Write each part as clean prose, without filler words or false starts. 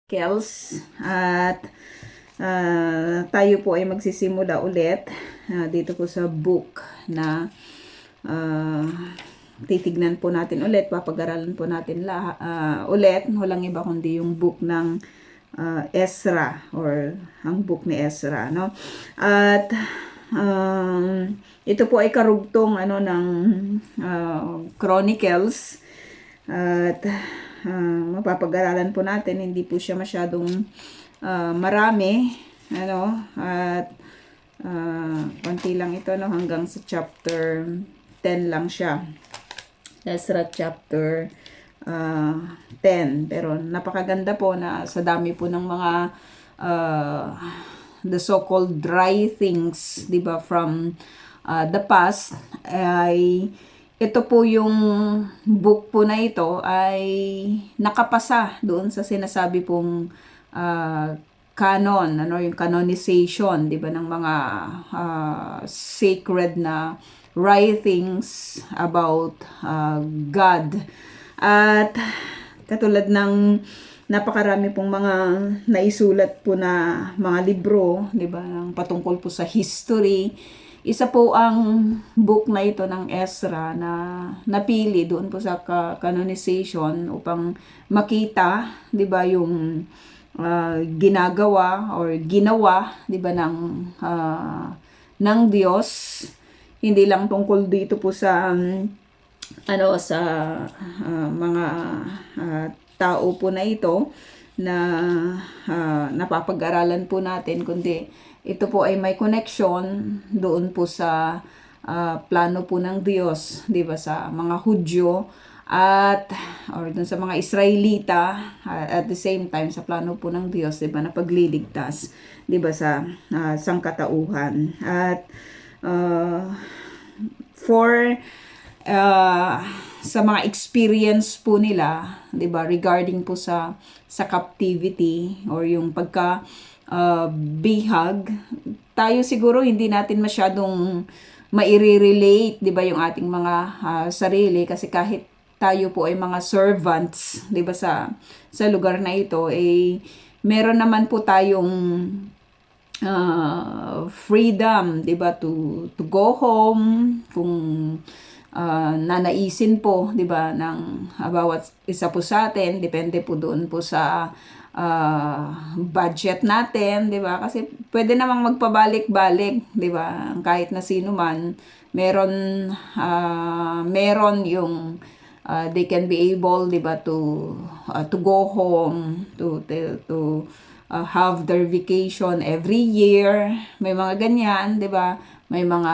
Kels at tayo po ay magsisimula ulit dito po sa book na titignan po natin ulit, papag-aralan po natin ulit, walang iba kundi yung book ng Ezra or ang book ni Ezra, no? At ito po ay karugtong ng Chronicles at mapapag-aralan po natin, hindi po siya masyadong marami, at konti lang ito, hanggang sa chapter 10 lang siya. Ezra chapter 10. Pero napakaganda po na sa dami po ng mga the so-called dry things, di ba, from the past, ay ito po yung book po na ito ay nakapasa doon sa sinasabi pong canon, yung canonization, di ba, ng mga sacred na writings about God. At katulad ng napakarami pong mga naisulat po na mga libro, di ba, patungkol po sa history. Isa po ang book na ito ng Ezra na napili doon po sa canonization upang makita, 'di ba, yung ginagawa or ginawa, 'di ba, ng Diyos. Hindi lang tungkol dito po sa sa mga tao po na ito na napapag-aralan po natin, kundi ito po ay may connection doon po sa plano po ng Diyos, 'di ba, sa mga Hudyo or doon sa mga Israelita, at the same time sa plano po ng Diyos, 'di ba, na pagliligtas, 'di ba, sa sangkatauhan. At sa mga experience po nila, 'di ba, regarding po sa captivity or yung bihag, tayo siguro hindi natin masyadong maire-relate, 'di ba, yung ating mga sarili, kasi kahit tayo po ay mga servants, 'di ba, sa lugar na ito, meron naman po tayong freedom, 'di ba, to go home kung nanaisin po, 'di ba, ng bawat isa po sa atin. Depende po doon po sa budget natin, 'di ba? Kasi pwede namang magpabalik-balik, 'di ba? Kahit na sino man, meron yung they can be able, 'di ba, to go home, to have their vacation every year. May mga ganyan, 'di ba? May mga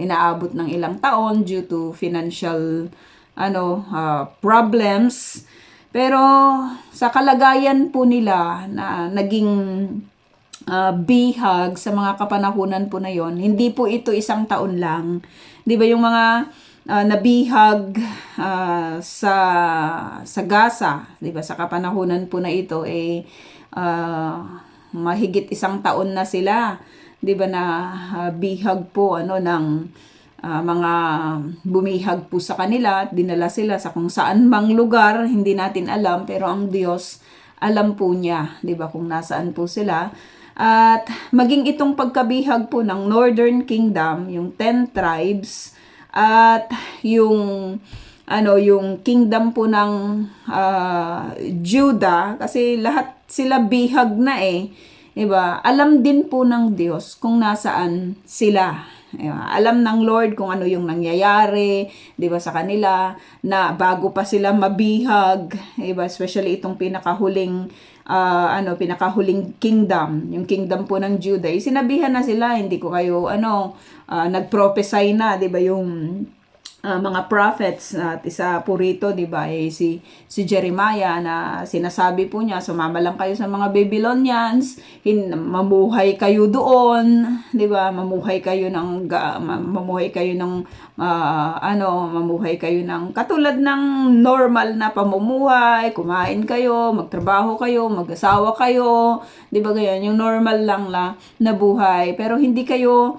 inaabot ng ilang taon due to financial problems. Pero sa kalagayan po nila na naging bihag sa mga kapanahunan po na yon, hindi po ito isang taon lang. 'Di ba, yung mga nabihag sa Gaza, 'di ba, sa kapanahunan po na ito, mahigit isang taon na sila, 'di ba, na bihag po ng mga bumihag po sa kanila at dinala sila sa kung saan mang lugar, hindi natin alam, pero ang Diyos alam po niya, 'di ba, kung nasaan po sila. At maging itong pagkabihag po ng Northern Kingdom, yung 10 tribes, at yung kingdom po ng Judah, kasi lahat sila bihag na, 'di ba? Alam din po ng Diyos kung nasaan sila. Alam ng Lord kung ano yung nangyayari, 'di ba, sa kanila, na bago pa sila mabihag, 'di ba? Especially itong pinakahuling kingdom, yung kingdom po ng Judah. Sinabihan na sila, hindi ko kayo nagprophesy na, 'di ba, yung mga prophets, at isa po rito, 'di ba, si Jeremiah, na sinasabi po niya, sumama lang kayo sa mga Babylonians, mamuhay kayo doon, 'di ba, mamuhay kayo ng katulad ng normal na pamumuhay, kumain kayo, magtrabaho kayo, mag-asawa kayo, 'di ba, ganyan yung normal lang na buhay. Pero hindi kayo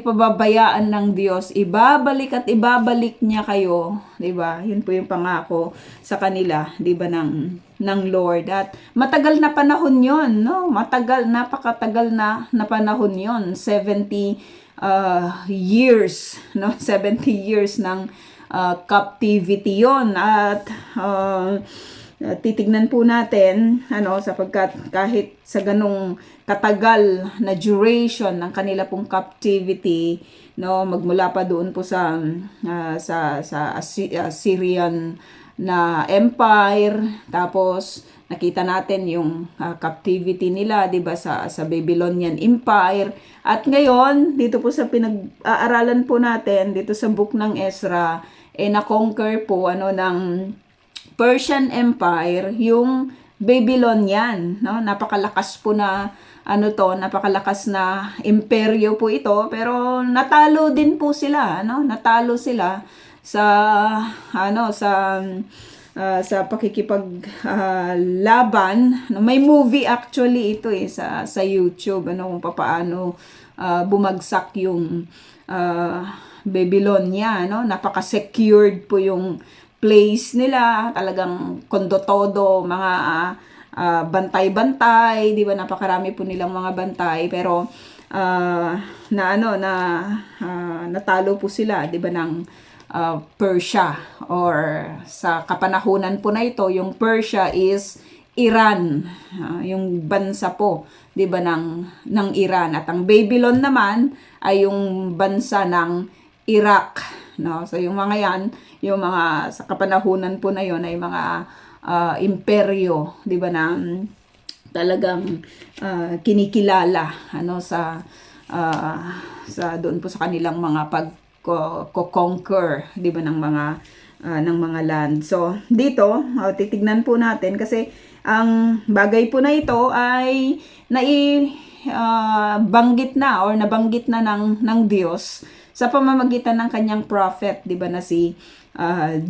pababayaan ng Diyos. Ibabalik at ibabalik niya kayo, 'di ba? Yun po yung pangako sa kanila, 'di ba, ng ng Lord. At matagal na panahon yon, no? Napakatagal na panahon yon, 70 years, no? 70 years ng captivity yon. At titignan po natin, sapagkat kahit sa ganong katagal na duration ng kanila pong captivity, no, magmula pa doon po sa Assyrian na empire, tapos nakita natin yung captivity nila, 'di ba, sa Babylonian Empire. At ngayon, dito po sa pinag-aaralan po natin dito sa book ng Ezra, na-conquer po ng Persian Empire yung Babylonian, no? Napakalakas po na napakalakas na imperyo po ito, pero natalo din po sila, Natalo sila sa sa pakikipaglaban. May movie actually ito sa YouTube, kung paano bumagsak yung Babylonia, Napaka-secured po yung place nila, talagang kondo-todo, mga bantay-bantay, di ba, napakarami po nilang mga bantay, pero natalo po sila, di ba, ng Persia, or sa kapanahunan po na ito, yung Persia is Iran, yung bansa po, di ba, ng Iran, at ang Babylon naman ay yung bansa ng Iraq, no? So yung mga yan, yung mga sa kapanahunan po na yon ay mga imperyo, 'di ba, na talagang kinikilala sa doon po sa kanilang mga pag-conquer, 'di ba, ng mga land. So dito titignan po natin, kasi ang bagay po na ito ay banggit na or nabanggit na ng Diyos sa pamamagitan ng kanyang prophet, 'di ba, na si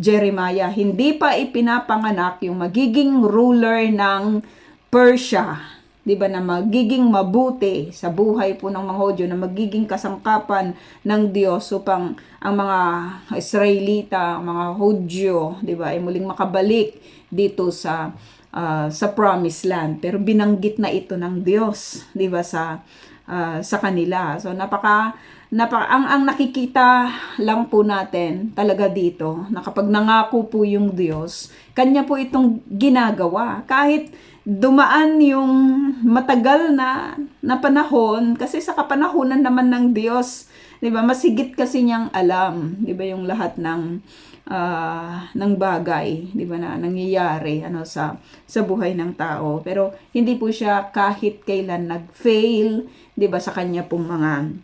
Jeremiah. Hindi pa ipinapanganak yung magiging ruler ng Persia, 'di ba, na magiging mabuti sa buhay po ng mga Hudyo, na magiging kasangkapan ng Diyos upang ang mga Israelita, ang mga Hudyo, 'di ba, ay muling makabalik dito sa promised land. Pero binanggit na ito ng Diyos, 'di ba, sa kanila. So ang nakikita lang po natin talaga dito, na kapag nangako po yung Diyos, kanya po itong ginagawa. Kahit dumaan yung matagal na panahon, kasi sa kapanahunan naman ng Diyos, 'di ba, masigit kasi niyang alam, 'di ba, yung lahat ng bagay, 'di ba, na nangyayari sa buhay ng tao. Pero hindi po siya kahit kailan nag-fail, 'di ba, sa kanya pong mga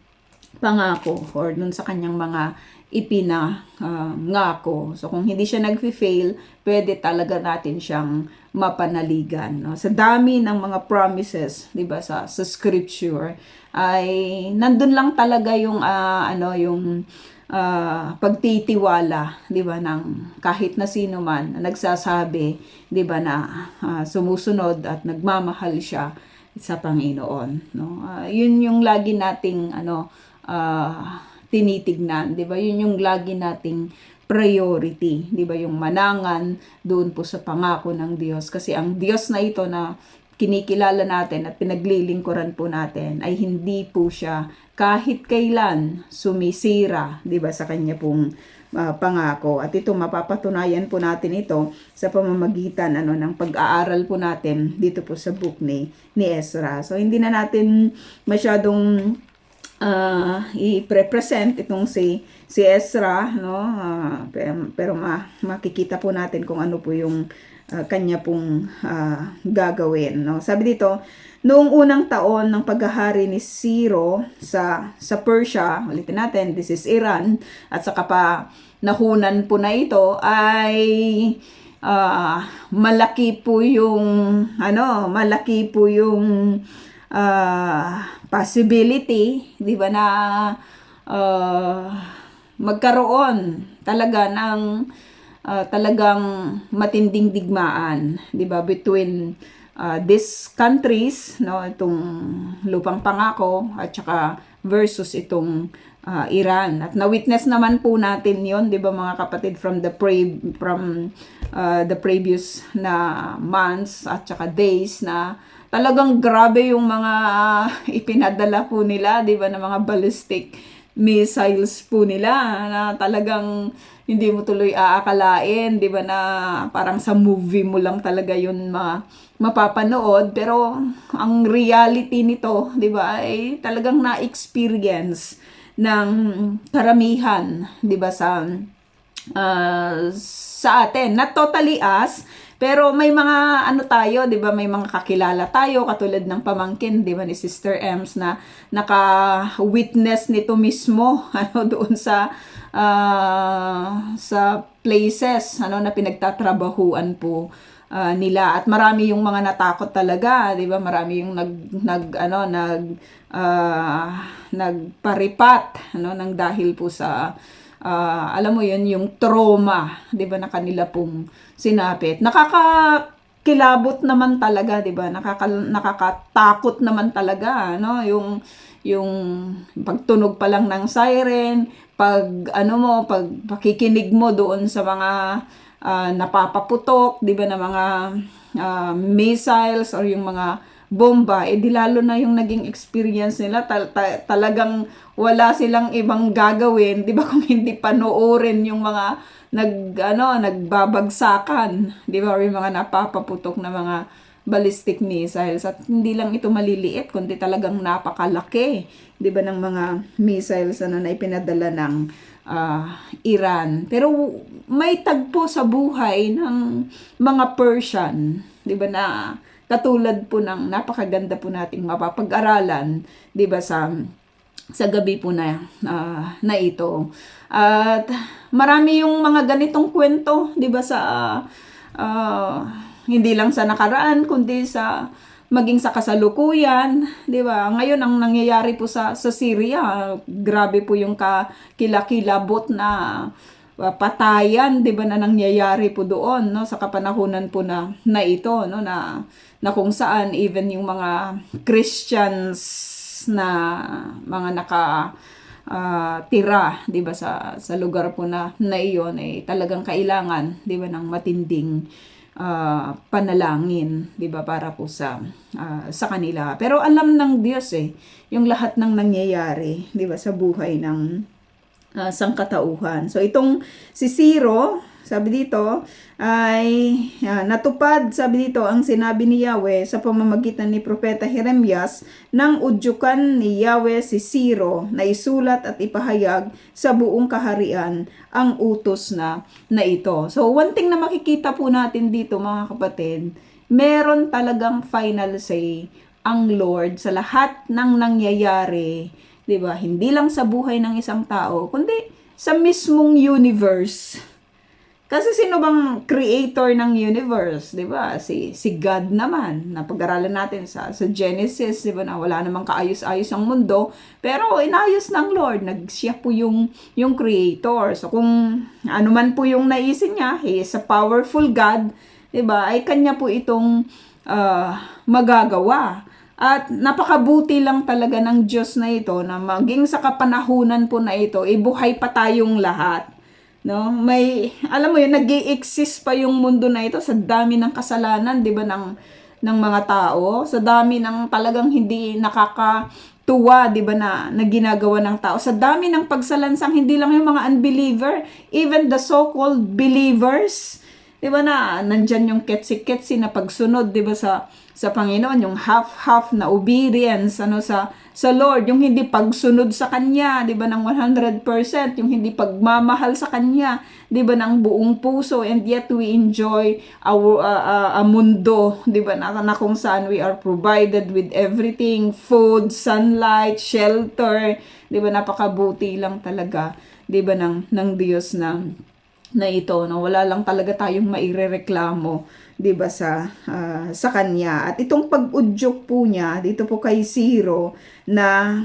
pangako or dun sa kanyang mga ipinangako. So kung hindi siya nag-fail, pwede talaga natin siyang mapanaligan, no? Sa dami ng mga promises, 'di ba, sa scripture, ay nandun lang talaga yung yung pagtitiwala, 'di ba, ng kahit na sino man na nagsasabi, 'di ba, na sumusunod at nagmamahal siya sa Panginoon, no? Yun yung lagi nating tinitignan, 'di ba? Yun yung lagi nating priority, 'di ba? Yung manangan doon po sa pangako ng Diyos, kasi ang Diyos na ito na kinikilala natin at pinaglilingkuran po natin ay hindi po siya kahit kailan sumisira, 'di ba, sa kanya pong pangako. At ito, mapapatunayan po natin ito sa pamamagitan ng pag-aaral po natin dito po sa book ni Ezra. So hindi na natin masyadong i-present itong si Ezra, no? Pero makikita po natin kung ano po yung kanya pong gagawin, no? Sabi dito, noong unang taon ng paghahari ni Ciro sa Persia, ulitin natin, this is Iran, at sa kapanahunan po na ito ay malaki po yung possibility, 'di ba, na magkaroon talaga ng talagang matinding digmaan, 'di ba, between these countries, no, itong lupang pangako at saka versus itong Iran. At na-witness naman po natin 'yon, 'di ba, mga kapatid, from the previous na months at saka days na talagang grabe yung mga ipinadala po nila, 'di ba, na mga ballistic missiles po nila na talagang hindi mo tuloy aakalain, 'di ba, na parang sa movie mo lang talaga 'yun mapapanood, pero ang reality nito, 'di ba, ay talagang na-experience ng karamihan, 'di ba, sa atin. Not totally us, pero may mga ano tayo, 'di ba? May mga kakilala tayo katulad ng pamangkin, 'di ba, ni Sister Ems na naka-witness nito mismo ano doon sa places ano na pinagtatrabahuan po nila, at marami yung mga natakot talaga, 'di ba? Marami yung nagparipat ano nang dahil po sa alam mo yun, yung trauma, 'di ba, na kanila pong sinapit. Nakakakilabot naman talaga, 'di ba? Nakakatakot naman talaga, no? Yung pagtunog pa lang ng siren, pag pakikinig mo doon sa mga napapaputok, 'di ba, na mga missiles or yung mga bomba, di lalo na yung naging experience nila, talagang wala silang ibang gagawin, 'di ba, kung hindi panoorin yung mga nagbabagsakan, 'di ba, or yung mga napapaputok na mga ballistic missiles. At hindi lang ito maliliit, kundi talagang napakalaki, 'di ba, ng mga missiles na ipinadala ng Iran. Pero may tagpo sa buhay ng mga Persian, 'di ba, na katulad po ng napakaganda po nating mapapag-aralan, 'di ba, sa gabi po na ito. At marami yung mga ganitong kwento, 'di ba, sa hindi lang sa nakaraan kundi maging sa kasalukuyan, 'di ba? Ngayon ang nangyayari po sa Syria, grabe po yung kakilakilabot na patayan, 'di ba, na nangyayari po doon, no, sa kapanahunan po na ito, no, na kung saan even yung mga Christians na mga tira, 'di ba, sa lugar po na iyon ay talagang kailangan, 'di ba, ng matinding panalangin, 'di ba, para po sa kanila. Pero alam ng Diyos yung lahat ng nangyayari, 'di ba, sa buhay ng sangkatauhan. So itong si Ciro, sabi dito, ay natupad, sabi dito, ang sinabi ni Yahweh sa pamamagitan ni Propeta Jeremias nang udyukan ni Yahweh si Ciro na isulat at ipahayag sa buong kaharian ang utos na ito. So one thing na makikita po natin dito, mga kapatid, meron talagang final say ang Lord sa lahat ng nangyayari, 'di ba? Hindi lang sa buhay ng isang tao, kundi sa mismong universe. Kasi sino bang creator ng universe, 'di ba? Si God naman. Napag-aralan natin sa Genesis, 'di ba, na wala namang kaayos-ayos ang mundo, pero inayos ng Lord. Siya po yung creator. So kung ano man po yung naisin niya, He is a powerful God, 'di ba? Ay kanya po itong magagawa. At napakabuti lang talaga ng Diyos na ito na maging sa kapanahunan po na ito, buhay pa tayong lahat. No? May, alam mo yun, nag-i-exist pa yung mundo na ito sa dami ng kasalanan, 'di ba, ng mga tao, sa dami ng talagang hindi nakakatuwa, 'di ba, na ginagawa ng tao, sa dami ng pagsalansang, hindi lang yung mga unbeliever, even the so-called believers, 'di ba, na nandyan yung ketsi-ketsi na pagsunod, 'di ba, sa Panginoon, yung half na obedience sa Lord, yung hindi pagsunod sa Kanya, 'di ba, ng 100%, yung hindi pagmamahal sa Kanya, 'di ba, ng buong puso, and yet we enjoy a mundo, 'di ba, na kung saan we are provided with everything, food, sunlight, shelter, 'di ba, napakabuti lang talaga, 'di ba, ng Diyos na ito, no, wala lang talaga tayong mairereklamo, 'di ba, sa kanya. At itong pag-udyok po niya dito po kay Ciro na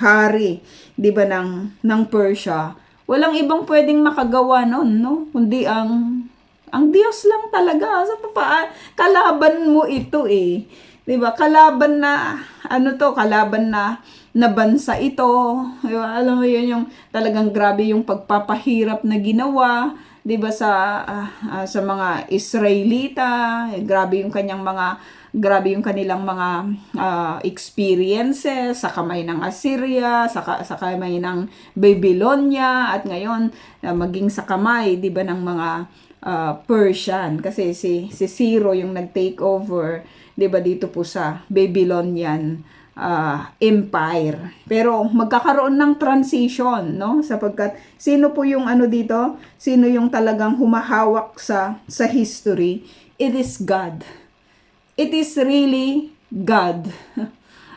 hari, 'di ba, ng Persia, walang ibang pwedeng makagawa noon, no, kundi ang Diyos lang talaga. Sa kalaban mo ito 'di ba, kalaban na kalaban na bansa ito, 'di ba? Alam mo yun, yung talagang grabe yung pagpapahirap na ginawa, 'di ba sa mga Israelita, grabe yung kanilang mga experiences sa kamay ng Assyria, sa kamay ng Babylonia, at ngayon maging sa kamay, 'di ba, ng mga Persian, kasi si Ciro yung nag-take over, 'di ba, dito po sa Babylonian empire. Pero magkakaroon ng transition, no? Sapagkat sino po yung dito? Sino yung talagang humahawak sa history? It is God. It is really God.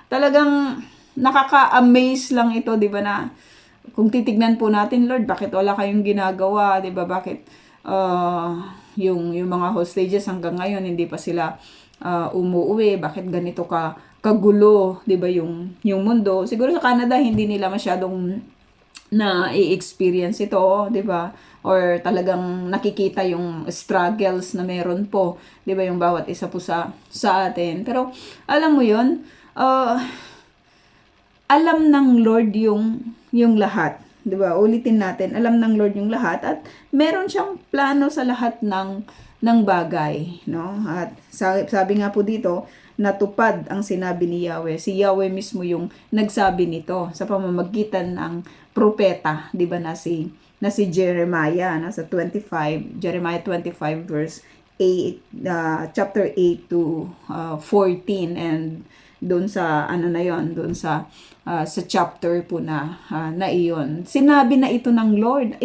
Talagang nakaka-amaze lang ito, 'di ba, na kung titignan po natin, Lord, bakit wala kayong ginagawa, 'di ba? Bakit yung mga hostages hanggang ngayon hindi pa sila umuwi? Bakit ganito kagulo, 'di ba, yung mundo? Siguro sa Canada hindi nila masyadong na-experience ito, 'di ba? Or talagang nakikita yung struggles na meron po, 'di ba, yung bawat isa po sa atin. Pero alam mo 'yon, alam ng Lord yung lahat, 'di ba? Ulitin natin, alam ng Lord yung lahat, at meron siyang plano sa lahat ng bagay, no? At sabi nga po dito, natupad ang sinabi ni Yahweh. Si Yahweh mismo yung nagsabi nito sa pamamagitan ng propeta, 'di ba, na si Jeremiah, nasa Jeremiah 25 verse 8, chapter 8 to 14, and doon sa doon sa chapter po na iyon. Sinabi na ito ng Lord.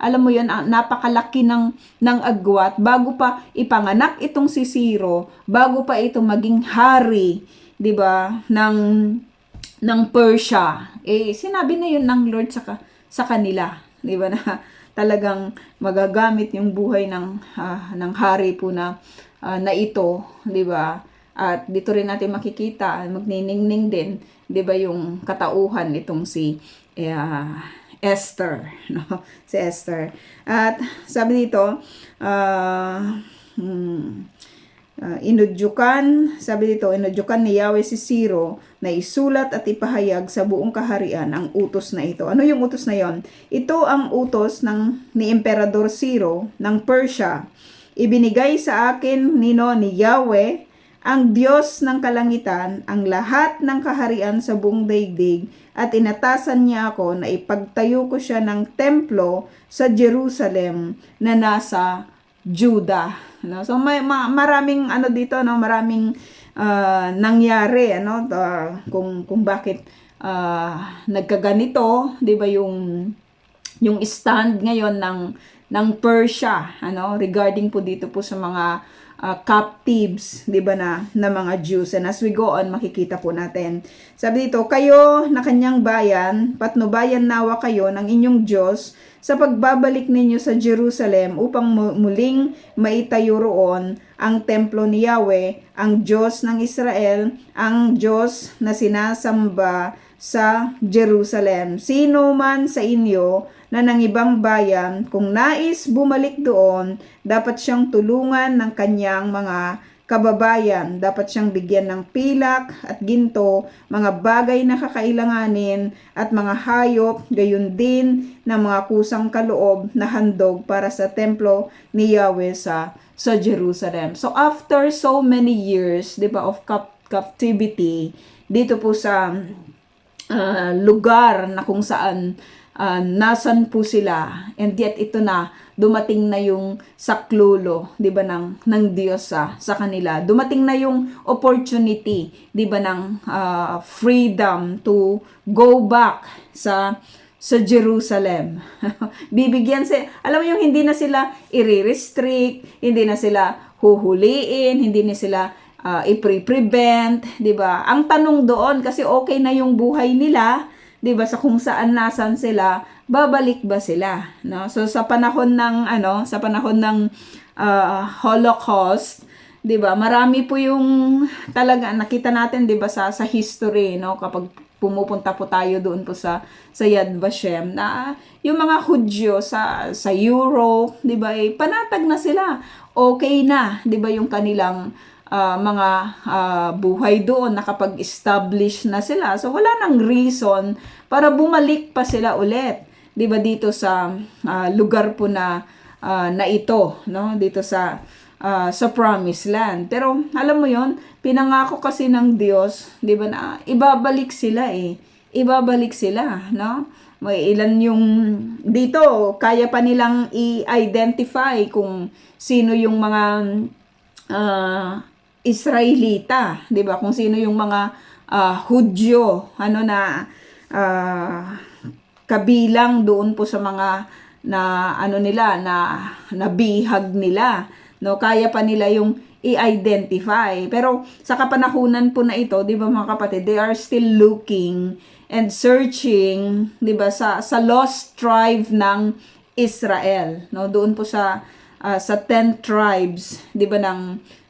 Alam mo 'yon, napakalaki ng agwat bago pa ipanganak itong si Ciro, bago pa ito maging hari, 'di ba, ng Persia. Sinabi na 'yun ng Lord sa kanila, 'di ba, na talagang magagamit yung buhay ng hari po na ito, 'di ba? At dito rin natin makikita, magniningning din, 'di ba, yung katauhan nitong si Esther, no? Si Esther. At sabi dito, inudyukan ni Yahweh si Ciro na isulat at ipahayag sa buong kaharian ang utos na ito. Ano yung utos na yon? Ito ang utos ni Emperador Ciro ng Persia. Ibinigay sa akin ni Yahweh, ang Diyos ng kalangitan, ang lahat ng kaharian sa buong daigdig, at inatasan niya ako na ipagtayo ko siya ng templo sa Jerusalem na nasa Judah. No? So maraming dito, no, maraming nangyari, kung bakit nagkaganito, 'di ba, yung stand ngayon ng Persia, regarding po dito po sa mga captives, 'di ba, na mga Jews. And as we go on, makikita po natin. Sabi dito, kayo na kanyang bayan, patnubayan nawa kayo ng inyong Diyos sa pagbabalik ninyo sa Jerusalem upang muling maitayo roon ang templo ni Yahweh, ang Diyos ng Israel, ang Diyos na sinasamba sa Jerusalem. Sino man sa inyo na ng ibang bayan, kung nais bumalik doon, dapat siyang tulungan ng kanyang mga kababayan. Dapat siyang bigyan ng pilak at ginto, mga bagay na kakailanganin, at mga hayop, gayon din ng mga kusang kaloob na handog para sa templo ni Yahweh sa Jerusalem. So after so many years, 'di ba, of captivity, dito po sa lugar na kung saan nasan po sila, and yet ito na, dumating na yung saklolo, 'di ba, ng Diyos sa kanila. Dumating na yung opportunity, 'di ba, ng freedom to go back sa Jerusalem. Bibigyan alam mo yung hindi na sila i-restrict, hindi na sila huhuliin, hindi na sila i-prevent, 'di ba? Ang tanong doon, kasi okay na yung buhay nila, 'di ba, sa kung saan nasan sila, babalik ba sila, no? So sa panahon ng Holocaust, 'di ba, marami po yung talaga nakita natin, 'di ba, sa history, no, kapag pumupunta po tayo doon po sa Yad Vashem, na yung mga Hudyo sa Europe, 'di ba, panatag na sila. Okay na, 'di ba, yung kanilang mga buhay doon, nakapag-establish na sila. So wala nang reason para bumalik pa sila ulit, 'di ba, dito sa lugar po na ito, no? Dito sa promised land. Pero alam mo 'yon, pinangako kasi ng Diyos, 'di ba, na ibabalik sila eh. Ibabalik sila, no? May ilan yung dito, kaya pa nilang i-identify kung sino yung mga Israelita, 'di ba? Kung sino yung mga Hudyo, ano na kabilang doon po sa mga na ano nila na nabihag nila, no? Kaya pa nila yung i-identify. Pero sa kapanahunan po na ito, 'di ba mga kapatid, they are still looking and searching, 'di ba, sa lost tribe ng Israel, no? Doon po sa 10 tribes, 'di ba,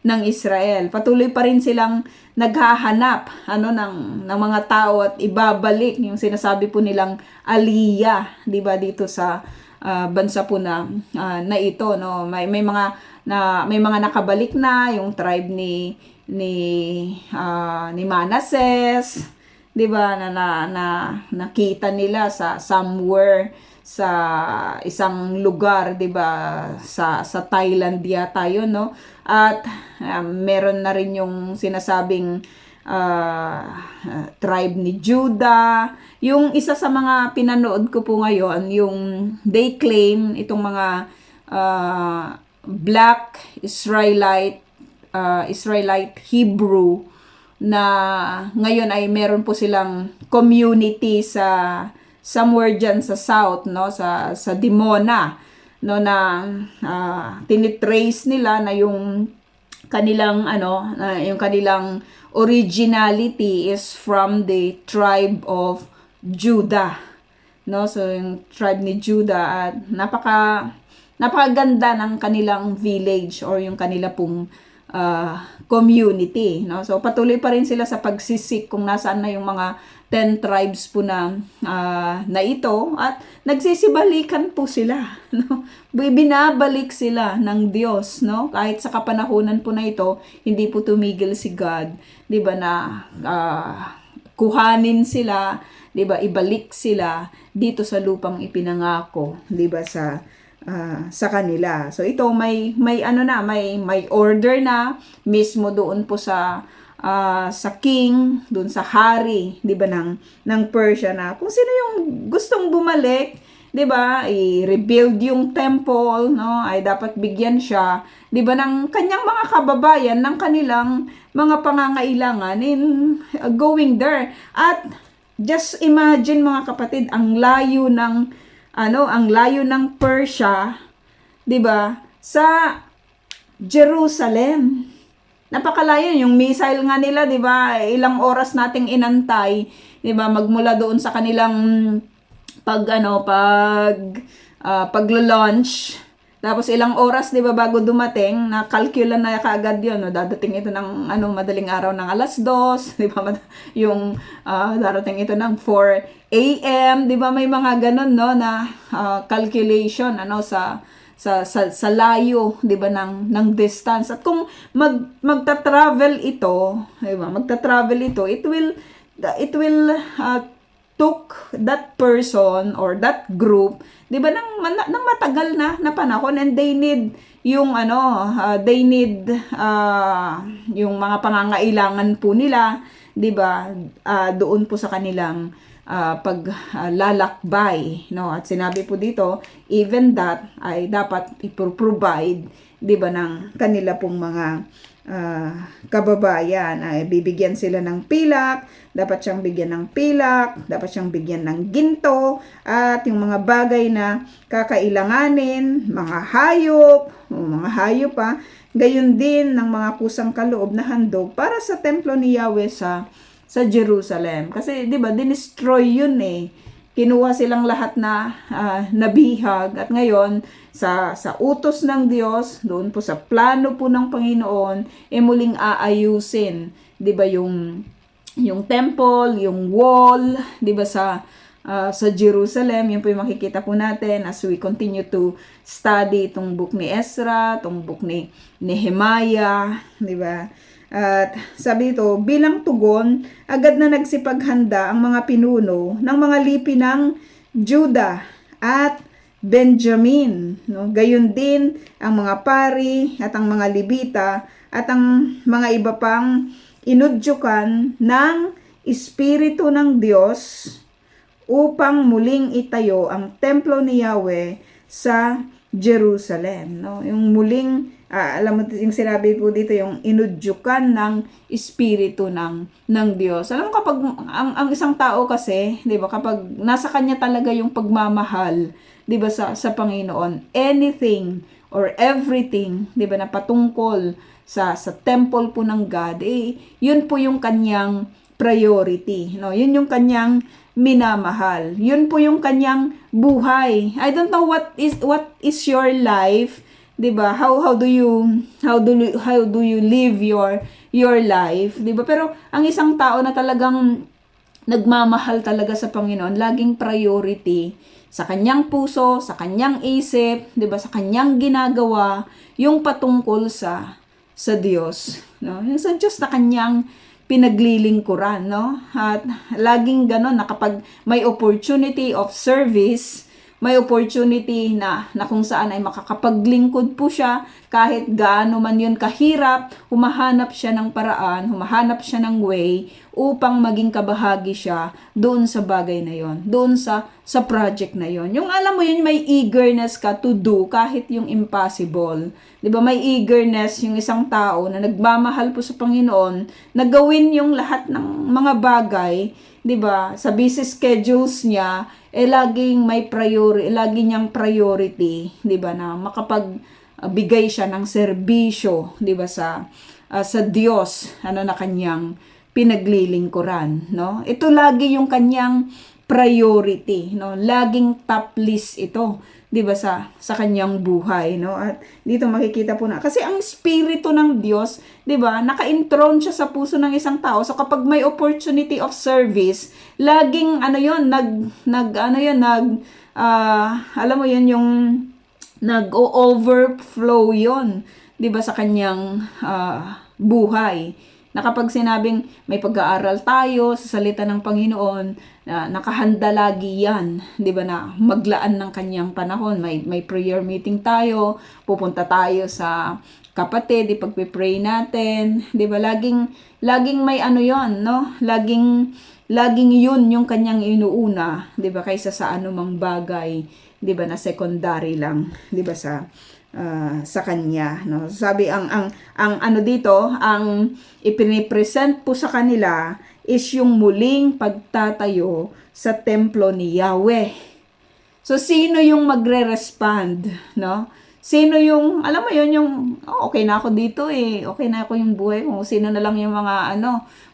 ng Israel. Patuloy pa rin silang naghahanap ng mga tao at ibabalik yung sinasabi po nilang aliyah, 'di ba, dito sa bansa po na ito, no? May mga nakabalik na yung tribe ni Manases, 'di ba, na nakita nila sa somewhere sa isang lugar, 'di ba, sa Thailand yata 'yon, no? At meron na rin yung sinasabing tribe ni Judah. Yung isa sa mga pinanood ko po ngayon, yung they claim itong mga black Israelite Hebrew na ngayon ay meron po silang community sa somewhere dyan sa south, no, sa Dimona, no, na tinitrace nila na yung kanilang yung kanilang originality is from the tribe of Judah, no? So yung tribe ni Judah, at napakaganda ng kanilang village or yung kanila pong community, no? So patuloy pa rin sila sa pagsisik kung nasaan na yung mga 10 tribes po na ito, at nagsisibalikan po sila, no? Binabalik sila ng Diyos, no? Kahit sa kapanahunan po na ito, hindi po tumigil si God, 'di ba, na kuhanin sila, 'di ba, ibalik sila dito sa lupang ipinangako, 'di ba, sa kanila. So ito may order na mismo doon po sa king, doon sa hari, 'di ba, ng Persia, na kung sino yung gustong bumalik, 'di ba, i-rebuild yung temple, no, ay dapat bigyan siya, 'di ba, ng kanyang mga kababayan ng kanilang mga pangangailangan in going there. At just imagine mga kapatid, ang layo ng Persia, 'di ba, sa Jerusalem. Napakalayo, yung missile nga nila, 'di ba? Ilang oras nating inantay, 'di ba? Magmula doon sa kanilang paglo-launch. Tapos ilang oras, 'di ba, bago dumating, na-calcula na kaagad 'yon, no? Dadating ito ng madaling araw ng 2:00, 'di ba? Yung darating ito ng 4 AM, 'di ba? May mga ganun, no, na calculation sa layo, 'di ba, ng distance. At kung magta-travel ito, 'di ba? It will took that person or that group, 'di ba, ng matagal na panahon, and they need yung yung mga pangangailangan po nila, 'di ba, doon po sa kanilang paglalakbay, no? At sinabi po dito, even that ay dapat i-provide, 'di ba, ng kanila pong mga kababayan. Ay bibigyan sila ng pilak, dapat siyang bigyan ng pilak, dapat siyang bigyan ng ginto, at yung mga bagay na kakailanganin, mga hayop pa, gayon din ng mga kusang kaloob na handog para sa templo ni Yahweh sa Jerusalem. Kasi 'di ba, dinestroy yun eh. Kinuha silang lahat na nabihag, at ngayon sa utos ng Diyos, doon po sa plano po ng Panginoon, muling aayusin, 'di ba, yung temple, yung wall, 'di ba, sa Jerusalem. Yun po yung makikita po natin as we continue to study itong book ni Ezra, itong book ni Nehemiah, 'di ba? At sabi ito, bilang tugon, agad na nagsipaghanda ang mga pinuno ng mga lipi ng Judah at Benjamin, no? Gayon din ang mga pari at ang mga Libita at ang mga iba pang inudyukan ng Espiritu ng Diyos upang muling itayo ang templo ni Yahweh sa Jerusalem, no? Yung muling alam mo yung sinabi po dito, yung inudyukan ng Espiritu ng Diyos. Alam mo kapag ang isang tao kasi, 'di ba, kapag nasa kanya talaga yung pagmamahal, 'di ba, sa Panginoon, anything or everything, 'di ba, na patungkol sa temple po ng God, yun po yung kanyang priority, no? Yun yung kanyang minamahal. Yun po yung kanyang buhay. I don't know what is your life, 'di ba? How do you live your life, 'di ba? Pero ang isang tao na talagang nagmamahal talaga sa Panginoon, laging priority sa kanyang puso, sa kanyang isip, 'di ba? Sa kanyang ginagawa yung patungkol sa Diyos, no? Yung sa Diyos na kanyang pinaglilingkuran, no? At laging ganon na kapag may opportunity of service, may opportunity na kung saan ay makakapaglingkod po siya, kahit gaano man yun kahirap, humahanap siya ng paraan, humahanap siya ng way upang maging kabahagi siya doon sa bagay na yon, doon sa project na yon. Yung alam mo yun, may eagerness ka to do kahit yung impossible. 'Di ba? May eagerness yung isang tao na nagmamahal po sa Panginoon na gawin yung lahat ng mga bagay, 'di ba? Sa busy schedules niya, laging may lagi niyang priority, 'di ba, na makapagbigay siya ng serbisyo, 'di ba, sa Diyos, na kanyang pinaglilingkuran, no? Ito lagi yung kanyang priority, no? Laging top list ito, 'di ba, sa kanyang buhay, no? At dito makikita po na kasi ang espiritu ng Diyos, 'di ba, naka-enthrone siya sa puso ng isang tao. So kapag may opportunity of service, laging alam mo 'yun, yung nag-overflow 'yon, 'di ba, sa kanyang buhay. Na kapag sinabing may pag-aaral tayo sa salita ng Panginoon, nakahanda lagi yan, 'di ba, na maglaan ng kanyang panahon. May prayer meeting tayo, pupunta tayo sa kapatid, ipagpe-pray natin, 'di ba? Laging may 'yon, no? Laging yun yung kanyang inuuna, 'di ba, kaysa sa anumang bagay, 'di ba, na secondary lang, 'di ba, sa kanya, no? Sabi ang ano dito, ang ipinipresent po sa kanila is yung muling pagtatayo sa templo ni Yahweh. So sino yung magre-respond, no? Sino yung, alam mo yun, yung okay na ako dito, okay na ako yung buhay ko. Kung sino na lang yung mga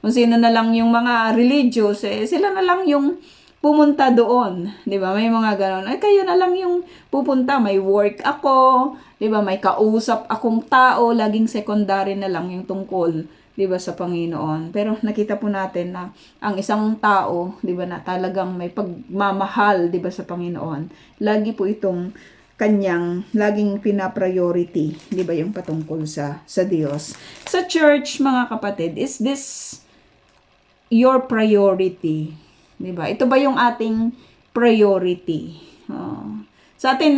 kung sino na lang yung mga religious, sila na lang yung pumunta doon, 'di ba? May mga ganoon. Kayo na lang yung pupunta, may work ako, 'di ba? May kausap akong tao, laging secondary na lang yung tungkol, 'di ba, sa Panginoon. Pero nakita po natin na ang isang tao, 'di ba, na talagang may pagmamahal, 'di ba, sa Panginoon, lagi po itong kanyang laging pina-priority, 'di ba, yung patungkol sa Diyos. Sa church, mga kapatid, is this your priority? Diba? Ito ba yung ating priority? Sa atin,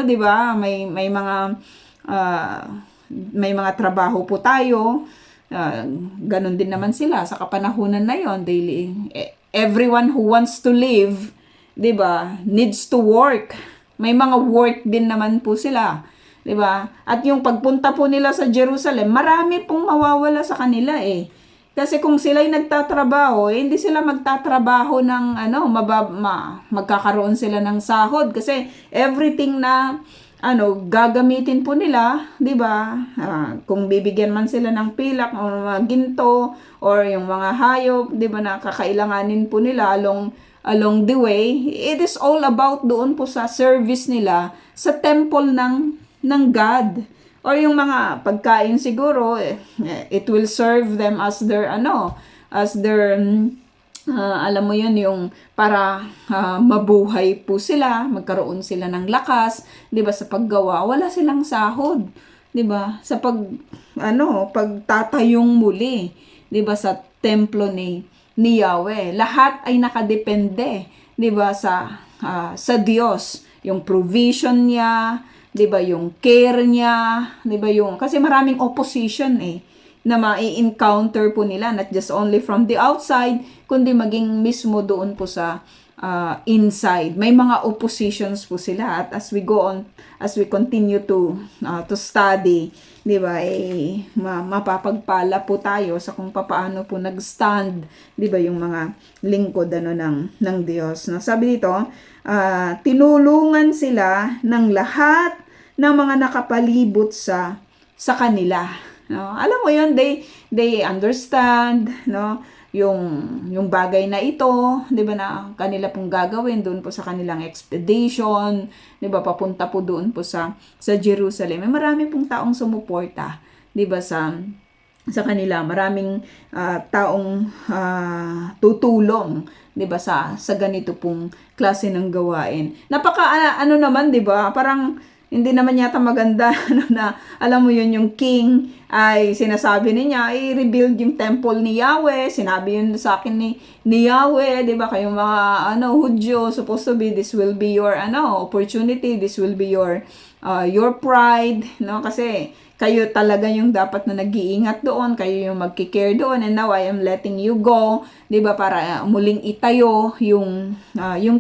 diba, may mga trabaho po tayo. Ganon din naman sila sa kapanahunan na yon, daily. Everyone who wants to live, diba, needs to work. May mga work din naman po sila. Diba? At yung pagpunta po nila sa Jerusalem, marami pong mawawala sa kanila Kasi kung sila'y nagtatrabaho, hindi sila magtatrabaho ng magkakaroon sila ng sahod kasi everything na gagamitin po nila, 'di ba? Kung bibigyan man sila ng pilak o mga ginto or yung mga hayop, 'di ba, na kakailanganin po nila along the way, it is all about doon po sa service nila sa temple ng God. Or yung mga pagkain siguro, it will serve them as their alam mo yun, yung para mabuhay po sila, magkaroon sila ng lakas, 'di ba, sa paggawa. Wala silang sahod, 'di ba, sa pagtatayong muli, 'di ba, sa templo ni Yahweh. Lahat ay nakadepende, 'di ba, sa sa Diyos, yung provision niya, 'di ba, yung care niya, 'di ba, yung kasi maraming opposition na mai-encounter po nila, not just only from the outside, kundi maging mismo doon po sa inside. May mga oppositions po sila, at as we go on, as we continue to study, 'di ba, mapapagpala po tayo sa kung paano po nag-stand, 'di ba, yung mga lingkod ng Diyos. No, sabi dito, tinulungan sila ng lahat ng mga nakapalibot sa kanila. No, alam mo 'yun, they understand, no, yung bagay na ito, 'di ba, na kanila pong gagawin doon po sa kanilang expedition, 'di ba, papunta po doon po sa Jerusalem. May marami pong taong sumuporta, 'di ba, sa kanila. Maraming taong tutulong, 'di ba, sa ganito pong klase ng gawain. Napaka ano naman, 'di ba? Parang hindi naman yata maganda na alam mo yun, yung king ay sinasabi niya i-rebuild yung temple ni Yahweh. Sinabi yun sa akin ni Yahweh, 'di ba? Kayong mga Hudyo, supposed to be, this will be your opportunity, this will be your pride, no? Kasi kayo talaga yung dapat na nag-iingat doon, kayo yung magki-care doon, and now I am letting you go, 'di ba, para muling itayo yung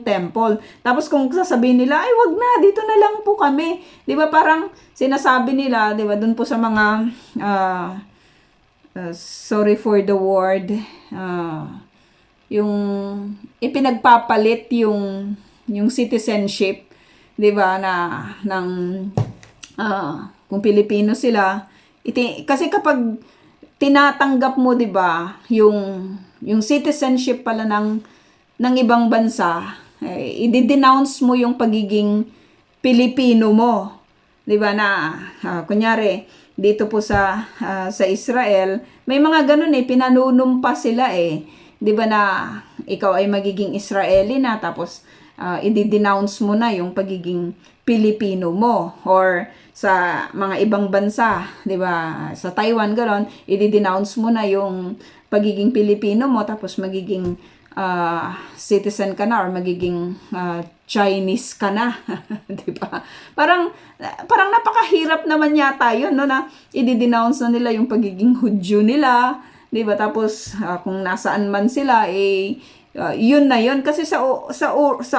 temple. Tapos kung sasabihin nila, ay wag na, dito na lang po kami, 'di ba, parang sinasabi nila, 'di ba, doon po sa mga sorry for the word, yung ipinagpapalit yung citizenship, 'di ba, ng kung Pilipino sila, kasi kapag tinatanggap mo, 'di ba, yung citizenship pala ng ibang bansa, i-denounce mo yung pagiging Pilipino mo, 'di ba, na kunyari dito po sa Israel, may mga ganun pinanunumpa sila 'di ba, na ikaw ay magiging Israeli na, tapos i-denounce mo na yung pagiging Pilipino mo. Or sa mga ibang bansa, 'di ba, sa Taiwan gano'n, i-denounce mo na yung pagiging Pilipino mo, tapos magiging citizen ka na, or magiging Chinese ka na. 'Di ba? Parang napakahirap naman yata 'yun, no, na i-denounce na nila yung pagiging Hudyo nila, 'di ba? Tapos kung nasaan man sila, yun na yun, kasi sa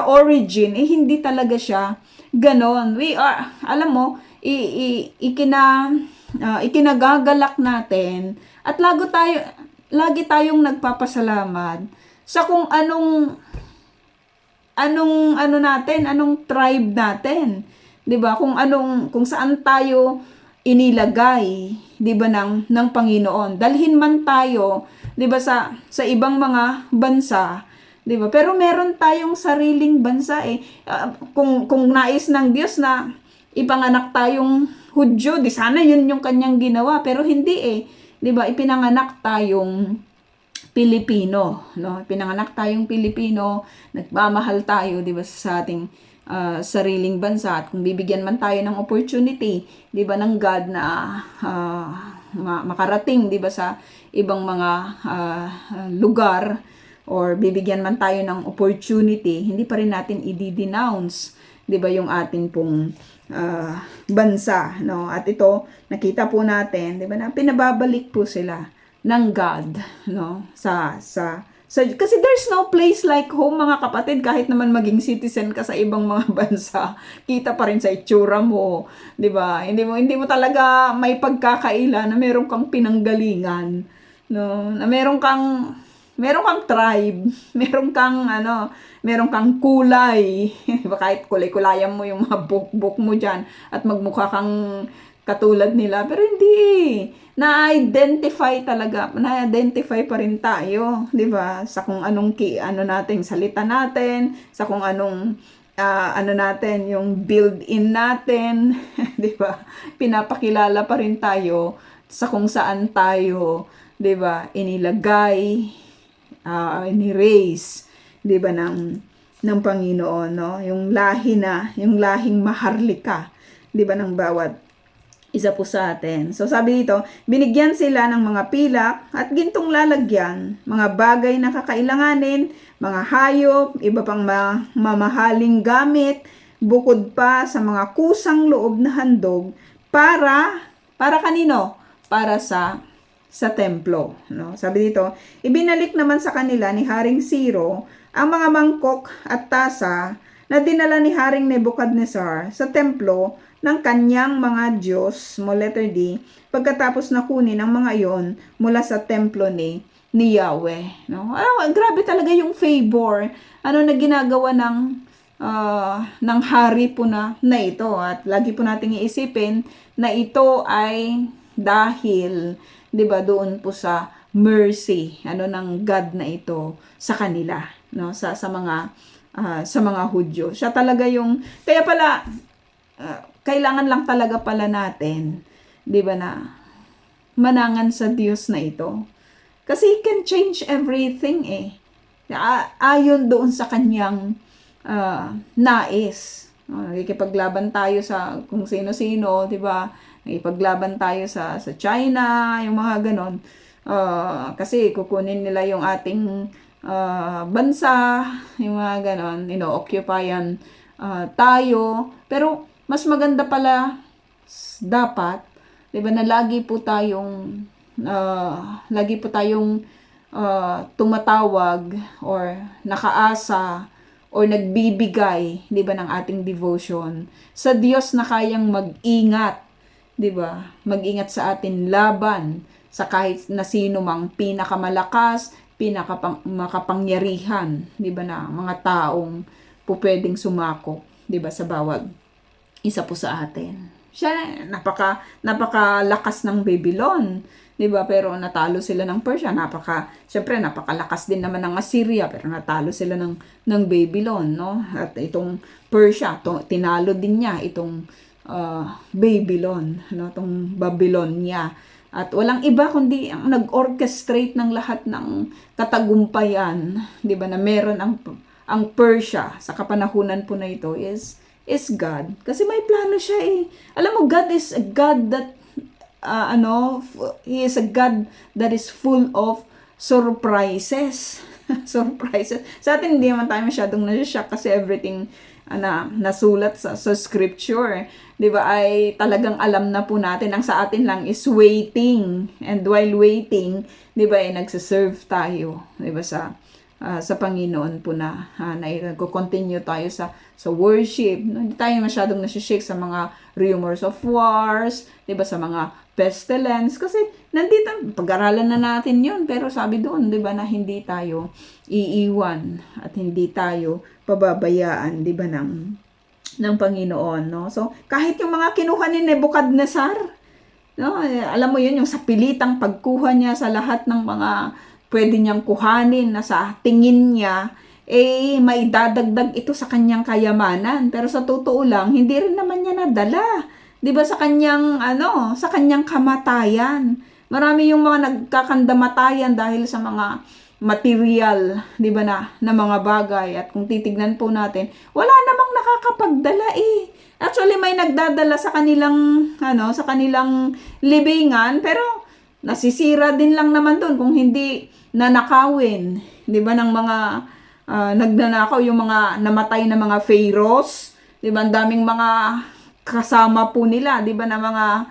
origin hindi talaga siya ganon. We are, alam mo, ikinagagalak natin, at lagi tayong nagpapasalamat sa kung anong tribe natin, 'di ba? Kung saan tayo inilagay, 'di ba, ng Panginoon. Dalhin man tayo, 'di ba, sa ibang mga bansa, 'di ba? Pero meron tayong sariling bansa kung nais ng Diyos na ipanganak tayong Hudyo, di sana yun yung kanyang ginawa, pero hindi 'di ba? Ipinanganak tayong Pilipino, no? Pinanganak tayong Pilipino, nagmamahal tayo, 'di ba, sa ating sariling bansa. At kung bibigyan man tayo ng opportunity, 'di ba, ng God na makarating, 'di ba, sa ibang mga lugar, or bibigyan man tayo ng opportunity, hindi pa rin natin i-denounce, 'di ba, yung atin pong bansa, no? At ito, nakita po natin, 'di ba, na pinababalik po sila ng God, no, kasi there's no place like home, mga kapatid. Kahit naman maging citizen ka sa ibang mga bansa, kita pa rin sa itsura mo, 'di ba? Hindi mo talaga may pagkakaila na meron kang pinanggalingan, no? Na meron kang tribe, meron kang kulay. Diba, kahit kulay-kulayan mo yung mga buhok mo diyan at magmukha kang katulad nila, pero hindi. Na-identify pa rin tayo, 'di ba? Sa kung anong nating salita natin, sa kung anong natin, yung build-in natin, 'di ba? Pinapakilala pa rin tayo sa kung saan tayo, 'di ba, inilagay, ni-raise, 'di ba, ng Panginoon, no? Yung lahing maharlika, 'di ba, ng bawat isa po sa atin. So sabi dito, binigyan sila ng mga pilak at gintong lalagyan, mga bagay na kakailanganin, mga hayop, iba pang mamahaling gamit, bukod pa sa mga kusang loob na handog para kanino? Para sa templo, no? Sabi dito, ibinalik naman sa kanila ni Haring Ciro ang mga mangkok at tasa na dinala ni Haring Nebuchadnezzar sa templo ng kanyang mga Diyos, mo letter D, pagkatapos na kunin ang mga iyon mula sa templo ni Yahweh. No? Grabe talaga yung favor na ginagawa ng hari po na ito. At lagi po nating iisipin na ito ay dahil, 'di ba, doon po sa mercy ng God na ito sa kanila, no? Sa mga Hudyo. Siya talaga yung kaya pala kailangan lang talaga pala natin, 'di ba, na manangan sa Diyos na ito. Kasi He can change everything ayon doon sa kanyang nais. Nakikipaglaban tayo sa kung sino-sino, 'di ba? Nakikipaglaban tayo sa China, yung mga ganon. Kasi kukunin nila yung ating bansa, yung mga ganon, ino-occupyan tayo. Pero mas maganda pala dapat, 'di ba, na lagi po tayong tumatawag or nakaasa or nagbibigay, 'di ba, ng ating devotion sa Diyos na kayang mag-ingat, 'di ba? Mag-ingat sa atin laban sa kahit na sino mang pinakamalakas, makapangyarihan, 'di ba, na mga taong po pwedeng sumako, 'di ba, sa bawat isa po sa atin. Siya napakalakas ng Babylon, 'di ba? Pero natalo sila ng Persia. Syempre napakalakas din naman ng Assyria, pero natalo sila ng Babylon, no? At itong Persia, tinalo din niya itong Babylon, no? Itong Babylonia. At walang iba kundi ang nag-orchestrate ng lahat ng katagumpayan, 'di ba? Na meron ang Persia sa kapanahunan po na ito is God. Kasi may plano siya Alam mo, God is a God that He is a God that is full of surprises. Surprises. Sa atin, hindi naman tayo masyadong na-shock kasi everything nasulat sa scripture, 'di ba, ay talagang alam na po natin. Ang sa atin lang is waiting. And while waiting, 'di ba, nagse-serve tayo, 'di ba, sa Panginoon po na nagko-continue tayo sa worship. Hindi tayo masyadong nasi-shake sa mga rumors of wars, 'di ba, sa mga pestilence, kasi nandito pag-aralan na natin 'yun, pero sabi doon, 'di ba, na hindi tayo iiwan at hindi tayo pababayaan, 'di ba, ng Panginoon, no? So kahit yung mga kinuha ni Nebuchadnezzar, no, alam mo 'yun, yung sa pilitang pagkuha niya sa lahat ng mga pwede niyang kuhanin na sa tingin niya, may dadagdag ito sa kanyang kayamanan. Pero sa totoo lang, hindi rin naman niya nadala. 'Di ba, sa kanyang kamatayan. Marami yung mga nagkakandamatayan dahil sa mga material, 'di ba, na mga bagay. At kung titignan po natin, wala namang nakakapagdala Actually, may nagdadala sa kanilang libingan, pero nasisira din lang naman doon kung hindi nanakawin, 'di ba, ng mga nagnanakaw, yung mga namatay na mga pharaohs, 'di ba, ang daming mga kasama po nila, 'di ba, na mga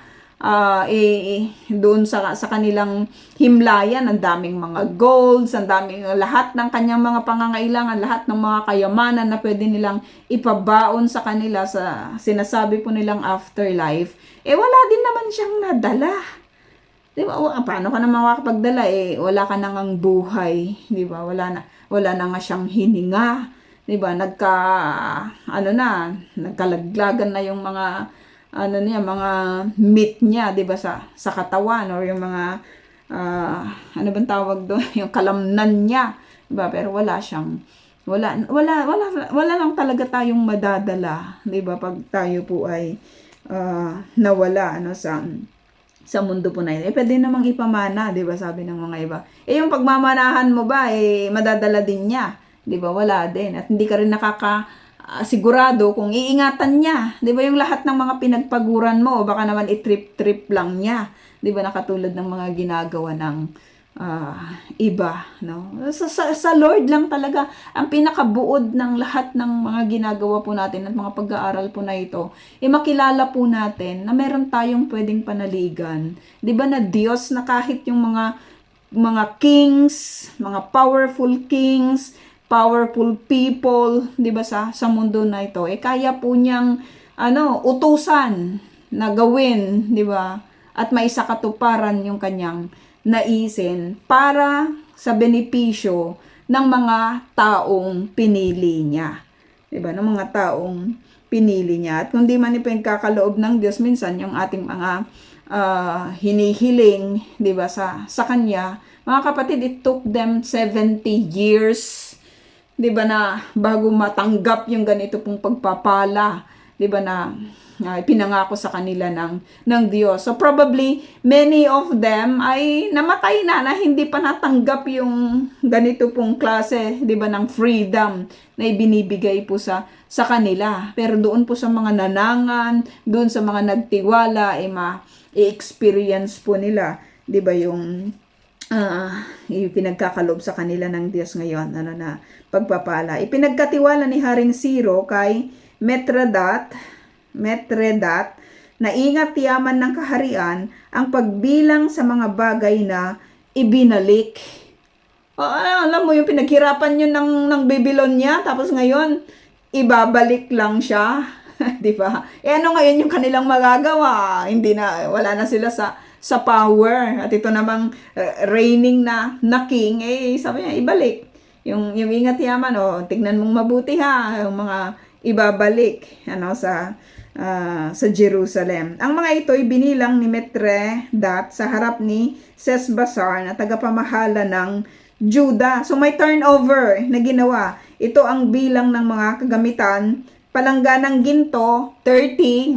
doon sa kanilang himlayan, ang daming mga golds, ang daming lahat ng kanyang mga pangangailangan, lahat ng mga kayamanan na pwede nilang ipabaon sa kanila sa sinasabi po nilang afterlife, wala din naman siyang nadala. 'Di ba? Paano ka na makakapagdala wala ka nang buhay, 'di ba? Wala na nga siyang hininga, 'di ba? Nagkalaglagan na yung mga mga meat niya, 'di ba, sa katawan, or yung mga ano bang tawag doon, yung kalamnan niya, 'di ba? Pero wala lang talaga tayong madadala, 'di ba? Pag tayo po ay nawala sa mundo po na yun. Pwede namang ipamana, 'di ba, sabi ng mga iba. Yung pagmamanahan mo ba, madadala din niya, 'di ba? Wala din. At hindi ka rin sigurado kung iingatan niya. 'Di ba yung lahat ng mga pinagpaguran mo, baka naman i-trip-trip lang niya. 'Di ba nakatulad ng mga ginagawa ng iba, no? Sa Lord lang talaga ang pinakabuod ng lahat ng mga ginagawa po natin at mga pag-aaral po na ito. Makilala po natin na meron tayong pwedeng panaligan. 'Di ba na Diyos na kahit yung mga kings, mga powerful people, 'di ba sa mundo na ito, kaya po niyang utusan na gawin, 'di ba? At maisakatuparan yung kanyang naisin para sa benepisyo ng mga taong pinili niya. 'Di ba? Ng mga taong pinili niya. At kung di man ipagkakaloob ng Diyos, minsan yung ating mga hinihiling, 'di ba, sa kanya, mga kapatid, it took them 70 years, 'di ba, na bago matanggap yung ganito pong pagpapala, 'di ba, na ipinangako sa kanila ng Diyos. So probably many of them ay namatay na hindi pa natanggap yung ganito pong klase, 'di ba, ng freedom na ibinibigay po sa kanila. Pero doon po sa mga nanangan, doon sa mga nagtiwala, i-experience po nila, 'di ba, yung ipinagkakaloob sa kanila ng Diyos ngayon, na pagpapala. Ipinagkatiwala ni Haring Ciro kay Mithredath na ingat yaman ng kaharian ang pagbilang sa mga bagay na ibinalik. Alam mo yung pinaghirapan yun ng Babylonia, tapos ngayon ibabalik lang siya. 'Di ba? Ano ngayon yung kanilang magagawa? Wala na sila sa power. At ito namang reigning na king, sabi niya, ibalik. Yung ingat yaman, tignan mong mabuti ha, yung mga ibabalik sa Jerusalem. Ang mga ito ay binilang ni Mithredath sa harap ni Sesbazar na tagapamahala ng Juda. So may turnover na ginawa. Ito ang bilang ng mga kagamitan. Palangganang ginto, 30.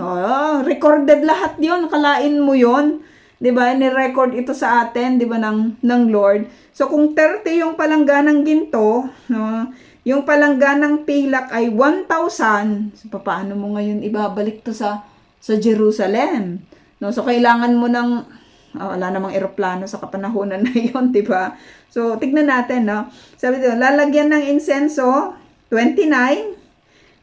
Recorded lahat yon. Kalain mo yon. 'Di ba? Ni-record ito sa atin, 'di ba, ng Lord. So kung 30 yung palangganang ginto, yung palangganang pilak ay 1,000. So paano mo ngayon ibabalik to sa Jerusalem? No, so kailangan mo wala namang eroplano sa kapanahunan na 'yon, 'di ba? So tignan natin, no. Sabi dito, lalagyan ng insenso 29,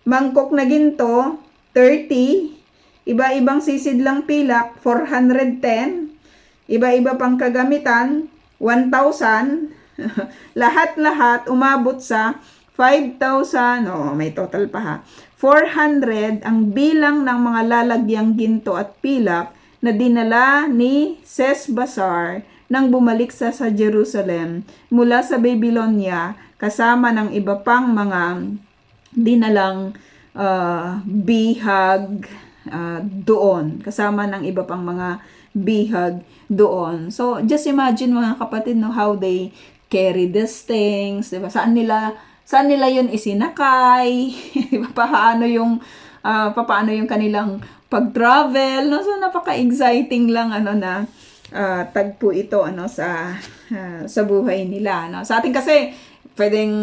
mangkok na ginto 30, iba-ibang sisidlang pilak 410, iba-iba pang kagamitan 1,000. Lahat-lahat umabot sa 5,000, may total pa ha. 400 ang bilang ng mga lalagyang ginto at pilak na dinala ni Sesbazar nang bumalik sa Jerusalem mula sa Babylonia, kasama ng iba pang mga dinalang bihag doon. Kasama ng iba pang mga bihag doon. So just imagine, mga kapatid, how they carry these things, diba? Saan nila yun isinakay? Diba? Paano yung kanilang pag-travel, no? So napaka-exciting lang na tagpo ito sa buhay nila, no? Sa atin kasi pwedeng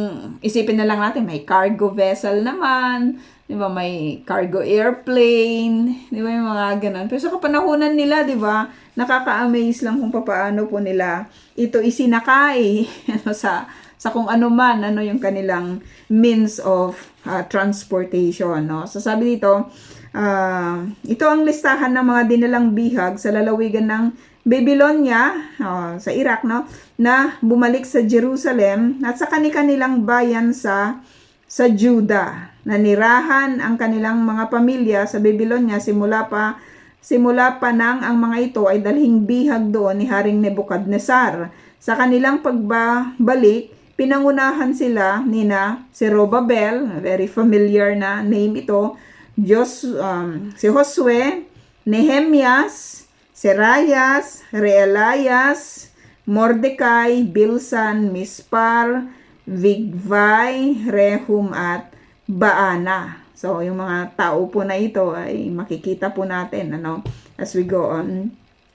isipin na lang natin may cargo vessel naman, 'di ba? May cargo airplane, 'di ba, yung mga ganun. Pero sa kapanahunan nila, 'di ba, nakaka-amaze lang kung paano po nila ito isinakay sa kung ano man yung kanilang means of transportation, no. So sabi dito, ito ang listahan ng mga dinalang bihag sa lalawigan ng Babylonia, sa Iraq, no, na bumalik sa Jerusalem at sa kanilang bayan sa Juda. Nanirahan ang kanilang mga pamilya sa Babylonia simula pa nang ang mga ito ay dalhing bihag doon ni Haring Nebukadnezar. Sa kanilang pagbabalik, pinangunahan sila nina Zerubbabel, very familiar na name ito, si Josue, Nehemias, Serayas, Realias, Mordecai, Bilsan, Mispar, Vigvai, Rehum at Baana. So yung mga tao po na ito ay makikita po natin as we go on.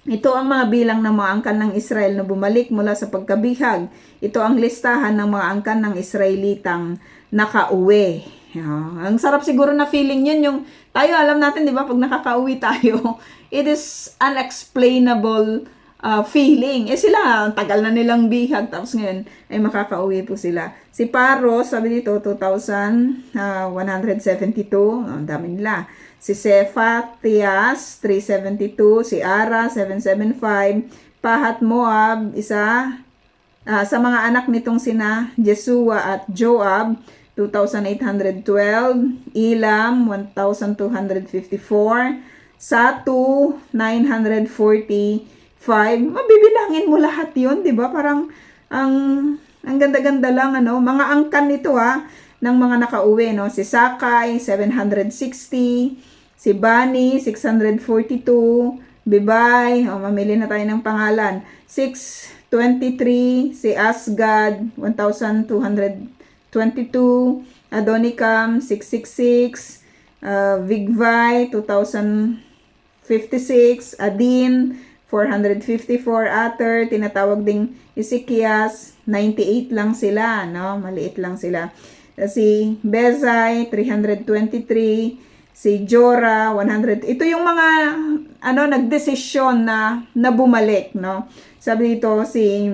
Ito ang mga bilang ng mga angkan ng Israel na bumalik mula sa pagkabihag. Ito ang listahan ng mga angkan ng Israelitang nakauwi. Ang sarap siguro na feeling yun, yung tayo alam natin, di ba, pag nakakauwi tayo, it is unexplainable feeling. Sila, ang tagal na nilang bihag, tapos ngayon ay makakauwi po sila. Si Paro, sabi dito, 2,172, ang dami nila. Si Cephatias, 372. Si Ara, 775. Pahat Moab, isa. Sa mga anak nitong sina Jesua at Joab, 2,812. Elam, 1,254. Satu, 945. Mabibilangin mo lahat yun, di ba? Parang ang ganda-ganda lang, ano? Mga angkan nito, ng mga nakauwi, no? Si Sakay, 760. Si Bani, 642. Bibay, mamili na tayo ng pangalan. 623. Si Asgad, 1,222. Adonicam, 666. Vigvay, 2,056. Adin, 454. Ater, tinatawag ding Ezekias, 98 lang sila, no? Maliit lang sila. Si Bezai, 323. Si Jora, 100. Ito yung mga nagdesisyon na bumalik, no? Sabi dito si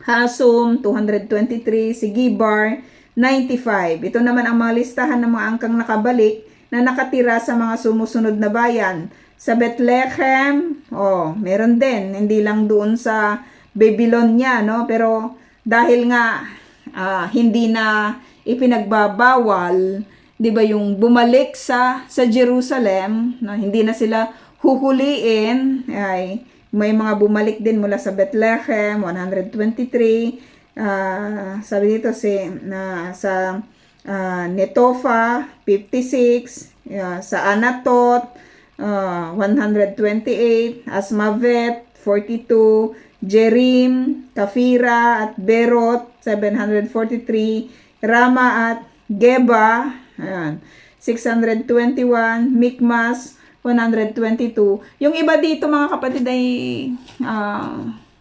Hasum, 223. Si Gibar, 95. Ito naman ang mga listahan ng mga angkang nakabalik na nakatira sa mga sumusunod na bayan. Sa Bethlehem, meron din, hindi lang doon sa Babylonia, no? Pero dahil nga hindi na ipinagbabawal, 'di ba, yung bumalik sa Jerusalem, no? Hindi na sila huhuliin, ay may mga bumalik din mula sa Bethlehem, 123. Sabi dito sa Netofa, 56. Sa Anatot, 128. Asmavet, 42. Jerim, Kafira at Berot, 743. Rama at Geba, 621. Mikmas, 122. Yung iba dito, mga kapatid, ay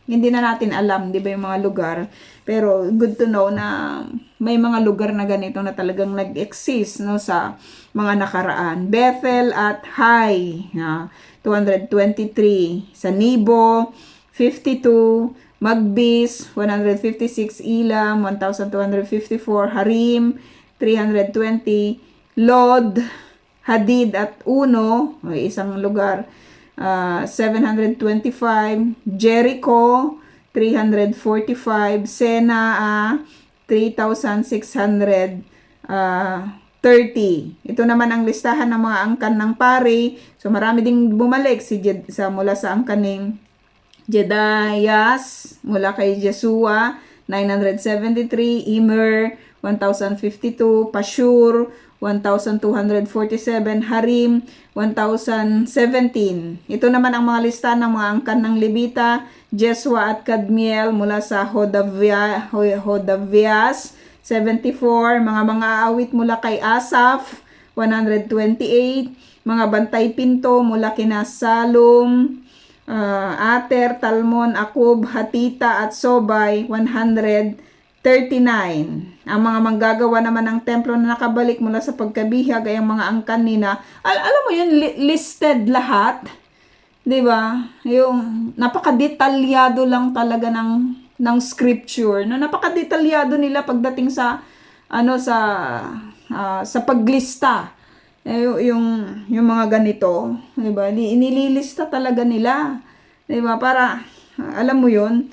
hindi na natin alam, di ba, yung mga lugar. Pero good to know na may mga lugar na ganito na talagang nag-exist, no, sa mga nakaraan. Bethel at Hai, 223. Sa Nebo, 52. Magbis, 156. Elam, 1,254. Harim, 320. Lod, Hadid at Uno, may isang lugar, 725. Jericho, 345. Sena, 3,630. Ito naman ang listahan ng mga angkan ng pari. So marami ding bumalik mula sa angkan ng Jedayas, mula kay Jesua, 973. Immer, 1,052. Pashur, 1,247. Harim, 1,017. Ito naman ang mga lista ng mga angkan ng Levita. Jesua at Kadmiel mula sa Hodavias, 74. Mga awit mula kay Asaph, 128. Mga bantay pinto mula kina Salum, Ater, Talmon, Akub, Hatita at Sobay, 139. Ang mga manggagawa naman ng templo na nakabalik mula sa pagkabihag ay ang mga angkan nina. Alam mo yun, listed lahat. 'Di ba? Yung napakadetalyado lang talaga ng scripture. No, napakadetalyado nila pagdating sa sa paglista. Yung mga ganito, 'di ba? Inililista talaga nila. 'Di ba? Para alam mo 'yun.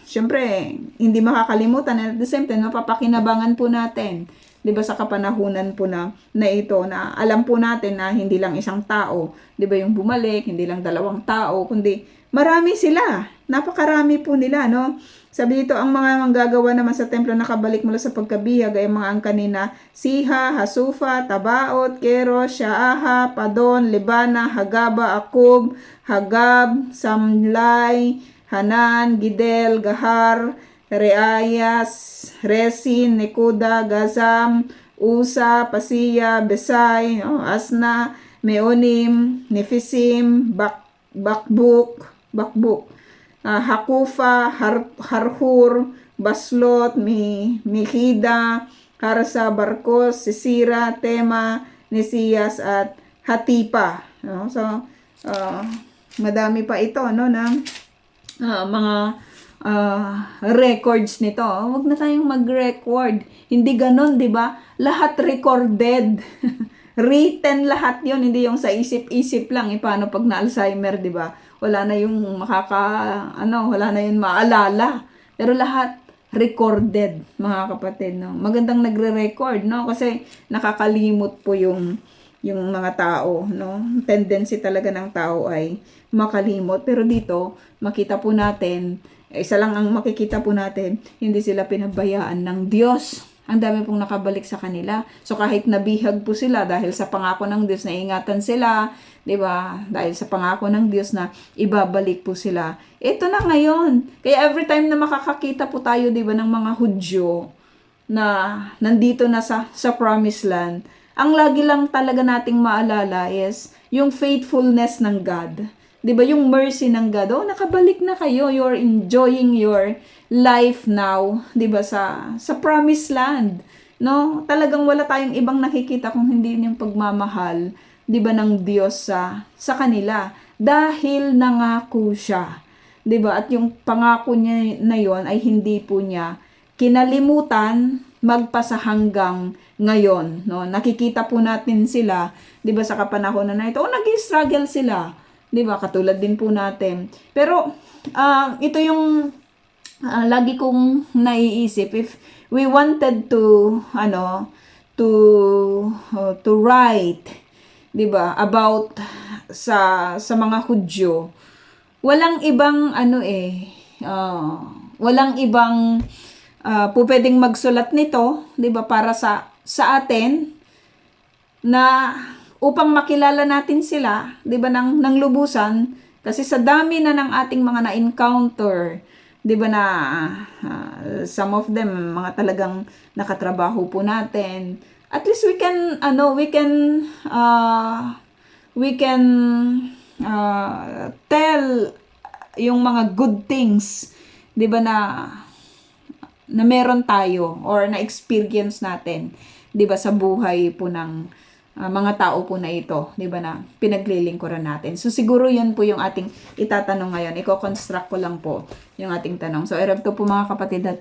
Siyempre, hindi makakalimutan, and at the same time, napapakinabangan po natin, 'di ba, sa kapanahunan po na ito, na alam po natin na hindi lang isang tao, 'di ba, yung bumalik, hindi lang dalawang tao, kundi marami sila. Napakarami po nila, no? Sabi dito, ang mga manggagawa naman sa templo nakabalik mula sa pagkabihag ay mga angkan nina Siha, Hasufa, Tabaot, Keros, Shaaha, Padon, Libana, Hagaba, Akub, Hagab, Samlay, Hanan, Gidel, Gahar, Reayas, Resin, Nekuda, Gazam, Usa, Pasiya, Besay, Asna, Meonim, Nefisim, Bakbuk, Hakufa, Harhur, Baslot, Mihida, Harasa, Barcos, Sisira, Tema, Nesias, at Hatipa. No? So, madami pa ito, no, na mga records nito. Huwag na tayong mag-record. Hindi ganun, di ba? Lahat recorded. Written lahat yon, hindi yung sa isip-isip lang. Paano pag na-Alzheimer, di ba? Wala na yung wala na yung maalala. Pero lahat recorded, mga kapatid, no? Magandang nagre-record, no? Kasi nakakalimot po yung mga tao, no? Tendency talaga ng tao ay makalimot. Pero dito, makita po natin, isa lang ang makikita po natin, hindi sila pinabayaan ng Diyos. Ang dami pong nakabalik sa kanila. So kahit nabihag po sila dahil sa pangako ng Diyos na ingatan sila, 'di ba? Dahil sa pangako ng Diyos na ibabalik po sila. Ito na ngayon. Kaya every time na makakakita po tayo, 'di ba, ng mga Hudyo na nandito na sa promised land, ang lagi lang talaga nating maalala is yung faithfulness ng God. 'Di ba, yung mercy ng God? Oh, nakabalik na kayo. You're enjoying your life now, 'di ba, sa promised land. No? Talagang wala tayong ibang nakikita kung hindi yung pagmamahal, 'di ba, ng Diyos sa kanila. Dahil nangako siya. 'Di ba? At yung pangako niya na 'yon ay hindi po niya kinalimutan magpasa hanggang ngayon, no? Nakikita po natin sila, 'di ba, sa kapanahonan na ito. Nag-struggle sila. 'Di ba? Katulad din po natin. Pero ito yung lagi kong naiisip, if we wanted to to write, 'di ba, about sa mga Hudyo, walang ibang walang ibang po pwedeng magsulat nito, 'di ba, para sa atin na upang makilala natin sila, 'di ba, ng lubusan, kasi sa dami na ng ating mga na-encounter, 'di ba, na some of them mga talagang nakatrabaho po natin. At least we can tell yung mga good things, 'di ba, na meron tayo or na experience natin, 'di ba, sa buhay po ng mga tao po na ito, 'di ba, na pinaglilingkuran natin. So siguro 'yun po yung ating itatanong ngayon. Iko-construct ko lang po yung ating tanong. So erab to po, mga kapatid, at